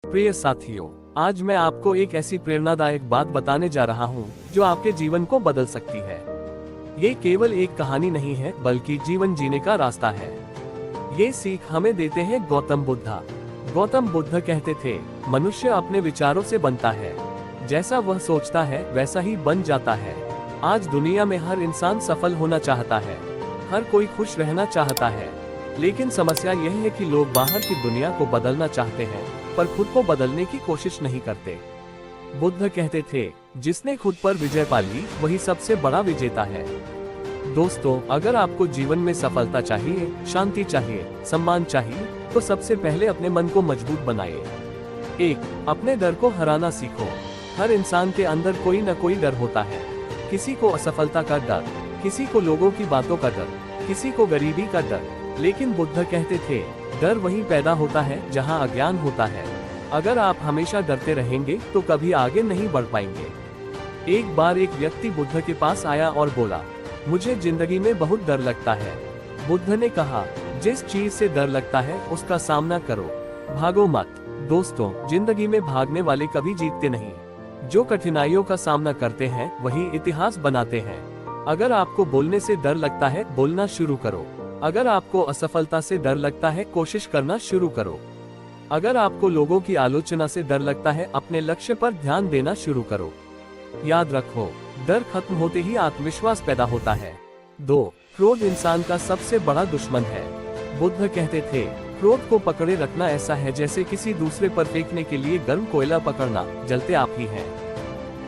प्रिय साथियों, आज मैं आपको एक ऐसी प्रेरणादायक बात बताने जा रहा हूँ जो आपके जीवन को बदल सकती है। ये केवल एक कहानी नहीं है, बल्कि जीवन जीने का रास्ता है। ये सीख हमें देते हैं गौतम बुद्धा। गौतम बुद्ध कहते थे, मनुष्य अपने विचारों से बनता है, जैसा वह सोचता है वैसा ही बन जाता है। आज दुनिया में हर इंसान सफल होना चाहता है, हर कोई खुश रहना चाहता है, लेकिन समस्या यह है कि लोग बाहर की दुनिया को बदलना चाहते हैं, पर खुद को बदलने की कोशिश नहीं करते। बुद्ध कहते थे, जिसने खुद पर विजय पा ली वही सबसे बड़ा विजेता है। दोस्तों, अगर आपको जीवन में सफलता चाहिए, शांति चाहिए, सम्मान चाहिए, तो सबसे पहले अपने मन को मजबूत बनाइए। 1. अपने डर को हराना सीखो। हर इंसान के अंदर कोई न कोई डर होता है। किसी को असफलता का डर, किसी को लोगों की बातों का डर, किसी को गरीबी का डर। लेकिन बुद्ध कहते थे, डर वहीं पैदा होता है जहां अज्ञान होता है। अगर आप हमेशा डरते रहेंगे तो कभी आगे नहीं बढ़ पाएंगे। एक बार एक व्यक्ति बुद्ध के पास आया और बोला, मुझे जिंदगी में बहुत डर लगता है। बुद्ध ने कहा, जिस चीज से डर लगता है उसका सामना करो, भागो मत। दोस्तों, जिंदगी में भागने वाले कभी जीतते नहीं। जो कठिनाइयों का सामना करते हैं वही इतिहास बनाते हैं। अगर आपको बोलने से डर लगता है, बोलना शुरू करो। अगर आपको असफलता से डर लगता है, कोशिश करना शुरू करो। अगर आपको लोगों की आलोचना से डर लगता है, अपने लक्ष्य पर ध्यान देना शुरू करो। याद रखो, डर खत्म होते ही आत्मविश्वास पैदा होता है। 2. क्रोध इंसान का सबसे बड़ा दुश्मन है। बुद्ध कहते थे, क्रोध को पकड़े रखना ऐसा है जैसे किसी दूसरे पर फेंकने के लिए गर्म कोयला पकड़ना, जलते आप ही हैं।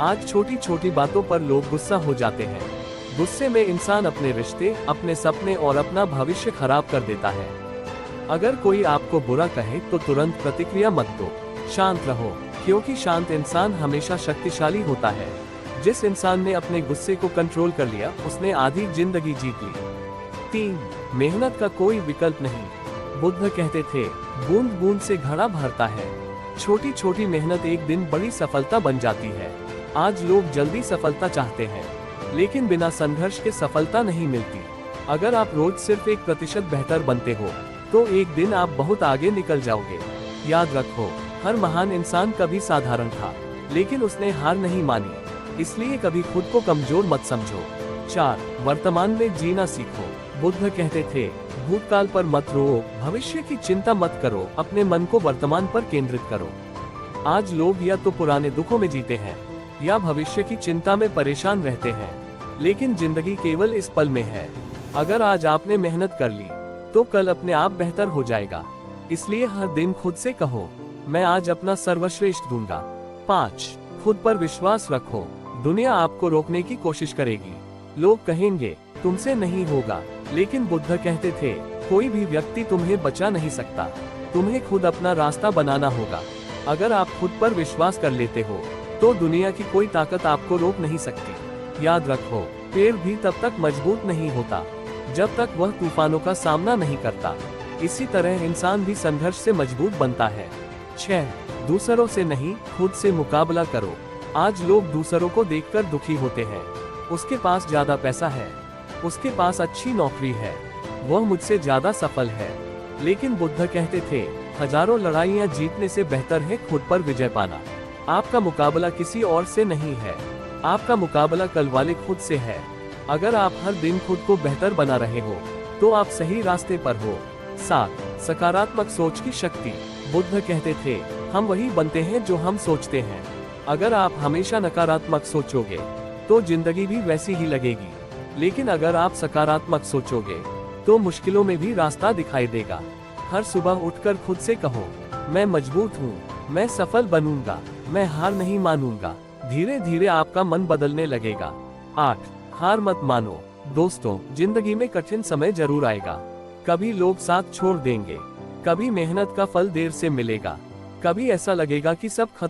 आज छोटी छोटी बातों पर लोग गुस्सा हो जाते हैं। गुस्से में इंसान अपने रिश्ते, अपने सपने और अपना भविष्य खराब कर देता है। अगर कोई आपको बुरा कहे तो तुरंत प्रतिक्रिया मत दो, शांत रहो, क्योंकि शांत इंसान हमेशा शक्तिशाली होता है। जिस इंसान ने अपने गुस्से को कंट्रोल कर लिया, उसने आधी जिंदगी जीत ली। 3. मेहनत का कोई विकल्प नहीं। बुद्ध कहते थे, बूंद बूंद से घड़ा भरता है। छोटी छोटी मेहनत एक दिन बड़ी सफलता बन जाती है। आज लोग जल्दी सफलता चाहते हैं, लेकिन बिना संघर्ष के सफलता नहीं मिलती। अगर आप रोज सिर्फ 1% बेहतर बनते हो, तो एक दिन आप बहुत आगे निकल जाओगे। याद रखो, हर महान इंसान कभी साधारण था, लेकिन उसने हार नहीं मानी। इसलिए कभी खुद को कमजोर मत समझो। 4. वर्तमान में जीना सीखो। बुद्ध कहते थे, भूतकाल पर मत रो, भविष्य की चिंता मत करो, अपने मन को वर्तमान पर केंद्रित करो। आज लोग या तो पुराने दुखों में जीते हैं या भविष्य की चिंता में परेशान रहते हैं, लेकिन जिंदगी केवल इस पल में है। अगर आज आपने मेहनत कर ली, तो कल अपने आप बेहतर हो जाएगा। इसलिए हर दिन खुद से कहो, मैं आज अपना सर्वश्रेष्ठ दूंगा। 5. खुद पर विश्वास रखो। दुनिया आपको रोकने की कोशिश करेगी। लोग कहेंगे, तुमसे नहीं होगा, लेकिन बुद्ध कहते थे, कोई भी व्यक्ति तुम्हें बचा नहीं सकता। तुम्हें खुद अपना रास्ता बनाना होगा। अगर आप खुद पर विश्वास कर लेते हो, तो दुनिया की कोई ताकत आपको रोक नहीं सकती। याद रखो, पेड़ भी तब तक मजबूत नहीं होता जब तक वह तूफानों का सामना नहीं करता। इसी तरह इंसान भी संघर्ष से मजबूत बनता है। 6. दूसरों से नहीं, खुद से मुकाबला करो। आज लोग दूसरों को देखकर दुखी होते हैं। उसके पास ज्यादा पैसा है, उसके पास अच्छी नौकरी है, वह मुझसे ज्यादा सफल है। लेकिन बुद्ध कहते थे, हजारों लड़ाइयां जीतने से बेहतर है खुद पर विजय पाना। आपका मुकाबला किसी और से नहीं है, आपका मुकाबला कल वाले खुद से है। अगर आप हर दिन खुद को बेहतर बना रहे हो, तो आप सही रास्ते पर हो। 7. सकारात्मक सोच की शक्ति। बुद्ध कहते थे, हम वही बनते हैं जो हम सोचते हैं। अगर आप हमेशा नकारात्मक सोचोगे, तो जिंदगी भी वैसी ही लगेगी। लेकिन अगर आप सकारात्मक सोचोगे, तो मुश्किलों में भी रास्ता दिखाई देगा। हर सुबह उठकर खुद से कहो, मैं मजबूत हूँ, मैं सफल बनूंगा, मैं हार नहीं मानूंगा। धीरे धीरे आपका मन बदलने लगेगा। 8. हार मत मानो। दोस्तों, जिंदगी में कठिन समय जरूर आएगा। कभी लोग साथ छोड़ देंगे, कभी मेहनत का फल देर से मिलेगा, कभी ऐसा लगेगा कि सब खत्म